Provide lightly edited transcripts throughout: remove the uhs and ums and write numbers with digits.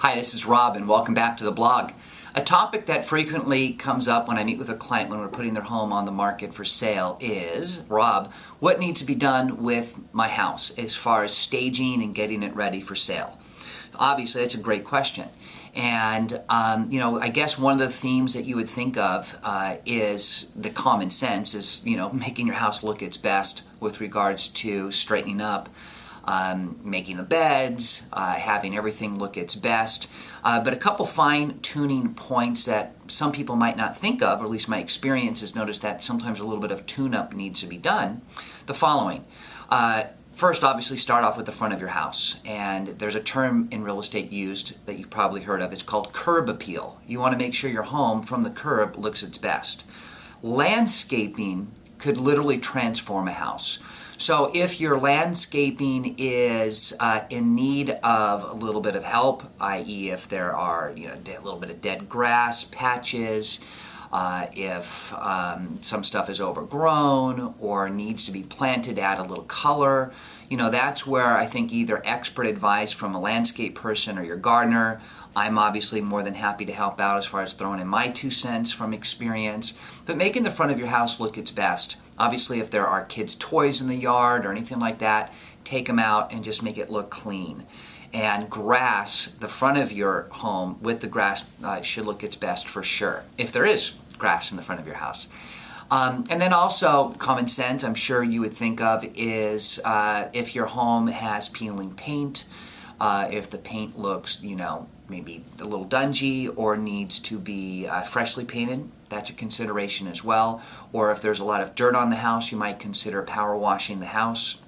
Hi, this is Rob and welcome back to the blog. A topic that frequently comes up when I meet with a client when we're putting their home on the market for sale is, Rob, what needs to be done with my house as far as staging and getting it ready for sale? Obviously, that's a great question. And, I guess one of the themes that you would think of is the common sense is, making your house look its best with regards to straightening up, making the beds, having everything look its best. But a couple fine-tuning points that some people might not think of, or at least my experience has noticed that sometimes a little bit of tune-up needs to be done. The following. First, obviously, start off with the front of your house. And there's a term in real estate used that you've probably heard of. It's called curb appeal. You want to make sure your home from the curb looks its best. Landscaping could literally transform a house. So if your landscaping is in need of a little bit of help, i.e. if there are a little bit of dead grass patches, if some stuff is overgrown or needs to be planted to add a little color, that's where I think either expert advice from a landscape person or your gardener. I'm obviously more than happy to help out as far as throwing in my 2 cents from experience. But making the front of your house look its best. Obviously, if there are kids' toys in the yard or anything like that, take them out and just make it look clean. And grass, the front of your home with the grass should look its best for sure, if there is grass in the front of your house. And then also, common sense, I'm sure you would think of is if your home has peeling paint, if the paint looks, maybe a little dungy or needs to be freshly painted, that's a consideration as well. Or if there's a lot of dirt on the house, you might consider power washing the house.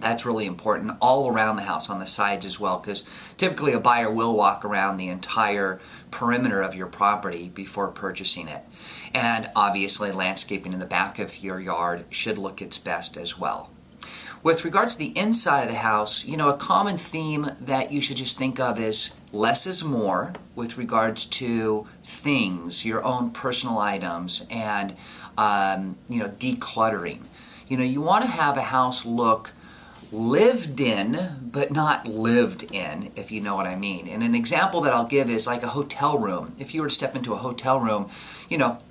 That's really important all around the house, on the sides as well, because typically a buyer will walk around the entire perimeter of your property before purchasing it. And obviously landscaping in the back of your yard should look its best as well. With regards to the inside of the house, a common theme that you should just think of is less is more with regards to things, your own personal items, and decluttering. You want to have a house look lived in, but not lived in, if you know what I mean. And an example that I'll give is like a hotel room. If you were to step into a hotel room,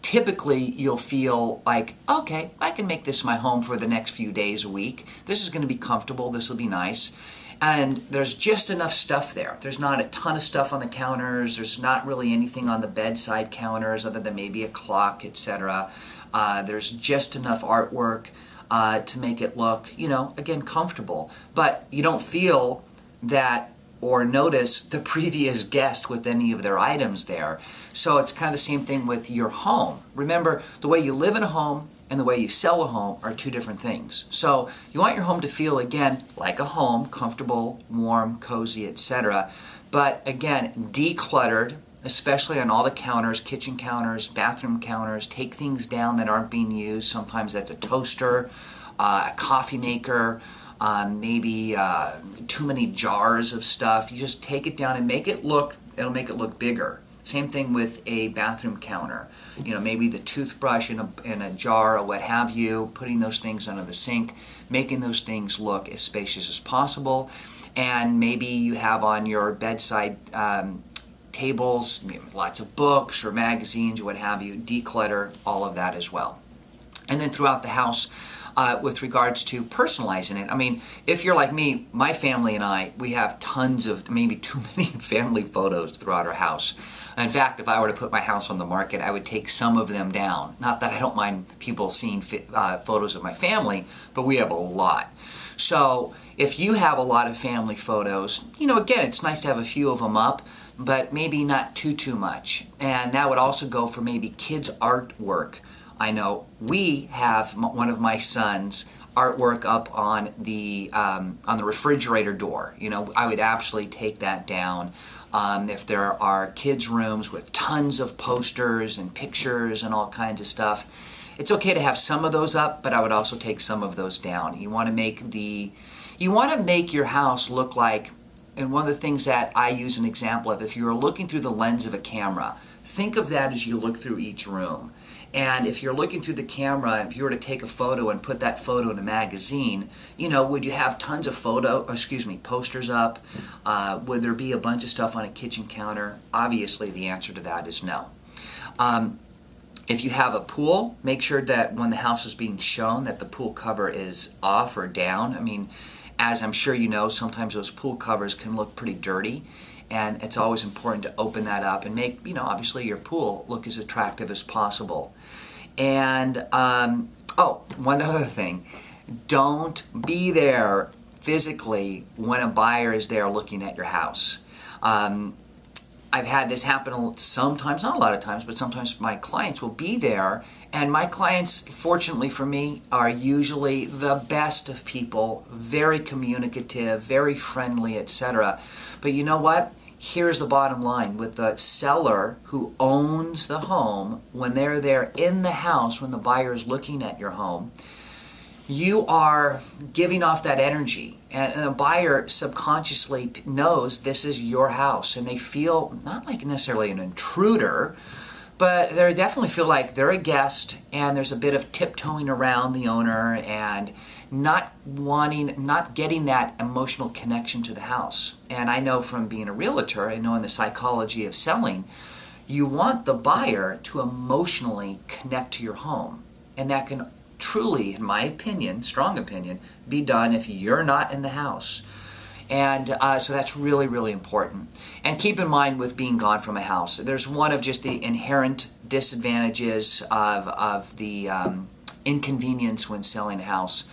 typically you'll feel like, okay, I can make this my home for the next few days a week. This is going to be comfortable. This will be nice. And there's just enough stuff there. There's not a ton of stuff on the counters. There's not really anything on the bedside counters other than maybe a clock, etc. There's just enough artwork to make it look, again, comfortable. But you don't feel that or notice the previous guest with any of their items there. So it's kind of the same thing with your home. Remember, the way you live in a home and the way you sell a home are 2 different things. So you want your home to feel, again, like a home, comfortable, warm, cozy, etc. But again, decluttered, especially on all the counters, kitchen counters, bathroom counters. Take things down that aren't being used. Sometimes that's a toaster, a coffee maker, maybe too many jars of stuff. You just take it down and it'll make it look bigger. Same thing with a bathroom counter. Maybe the toothbrush in a jar or what have you, putting those things under the sink, making those things look as spacious as possible. And maybe you have on your bedside tables, lots of books or magazines or what have you. Declutter all of that as well. And then throughout the house, with regards to personalizing it. If you're like me, my family and I, we have tons of, maybe too many family photos throughout our house. In fact, if I were to put my house on the market, I would take some of them down. Not that I don't mind people seeing photos of my family, but we have a lot. So if you have a lot of family photos, again, it's nice to have a few of them up, but maybe not too much. And that would also go for maybe kids' artwork. I know we have one of my sons' artwork up on the refrigerator door. I would absolutely take that down. If there are kids' rooms with tons of posters and pictures and all kinds of stuff, it's okay to have some of those up, but I would also take some of those down. You want to make your house look like, and one of the things that I use an example of, if you were looking through the lens of a camera, think of that as you look through each room. And if you're looking through the camera, if you were to take a photo and put that photo in a magazine, would you have tons of posters up? Would there be a bunch of stuff on a kitchen counter? Obviously, the answer to that is no. If you have a pool, make sure that when the house is being shown that the pool cover is off or down. I mean, as I'm sure you know, sometimes those pool covers can look pretty dirty, and it's always important to open that up and make, obviously your pool look as attractive as possible. And, one other thing, don't be there physically when a buyer is there looking at your house. I've had this happen sometimes, not a lot of times, but sometimes my clients will be there, and my clients, fortunately for me, are usually the best of people, very communicative, very friendly, etc. But you know what? Here's the bottom line. With the seller who owns the home, when they're there in the house, when the buyer is looking at your home, you are giving off that energy, and the buyer subconsciously knows this is your house, and they feel not like necessarily an intruder, but they definitely feel like they're a guest, and there's a bit of tiptoeing around the owner and not getting that emotional connection to the house. And I know from being a realtor, I know in the psychology of selling, you want the buyer to emotionally connect to your home, and that can truly, in my opinion, strong opinion, be done if you're not in the house. And so that's really, really important. And keep in mind with being gone from a house, there's one of just the inherent disadvantages of the inconvenience when selling a house.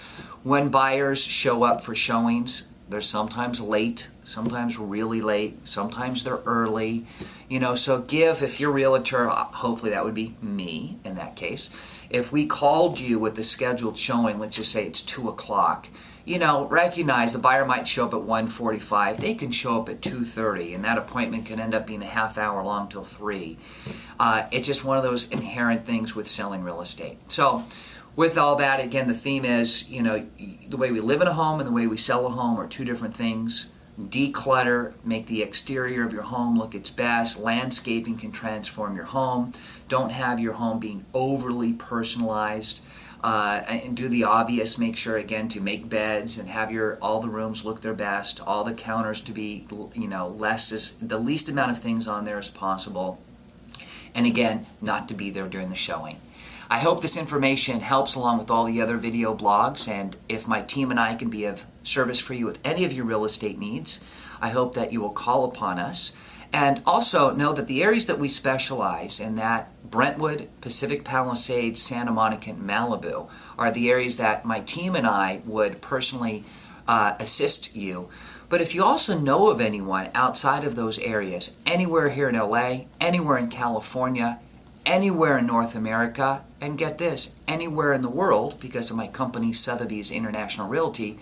When buyers show up for showings, they're sometimes late, sometimes really late, sometimes they're early. So if you're a realtor, hopefully that would be me in that case. If we called you with the scheduled showing, let's just say it's 2 o'clock, recognize the buyer might show up at 1:45. They can show up at 2:30, and that appointment can end up being a half hour long till 3. It's just one of those inherent things with selling real estate. So with all that, again, the theme is, the way we live in a home and the way we sell a home are two different things. Declutter, make the exterior of your home look its best. Landscaping can transform your home. Don't have your home being overly personalized. And do the obvious. Make sure, again, to make beds and have all the rooms look their best. All the counters to be, the least amount of things on there as possible. And again, not to be there during the showing. I hope this information helps along with all the other video blogs, and if my team and I can be of service for you with any of your real estate needs, I hope that you will call upon us. And also know that the areas that we specialize in, that Brentwood, Pacific Palisades, Santa Monica, and Malibu, are the areas that my team and I would personally assist you. But if you also know of anyone outside of those areas, anywhere here in LA, anywhere in California, anywhere in North America, and get this, anywhere in the world, because of my company Sotheby's International Realty,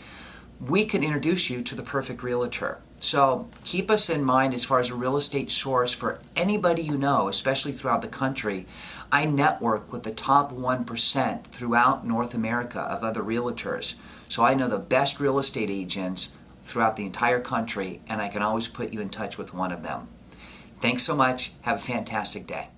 we can introduce you to the perfect realtor. So keep us in mind as far as a real estate source for anybody you know, especially throughout the country. I network with the top 1% throughout North America of other realtors. So I know the best real estate agents throughout the entire country, and I can always put you in touch with one of them. Thanks so much. Have a fantastic day.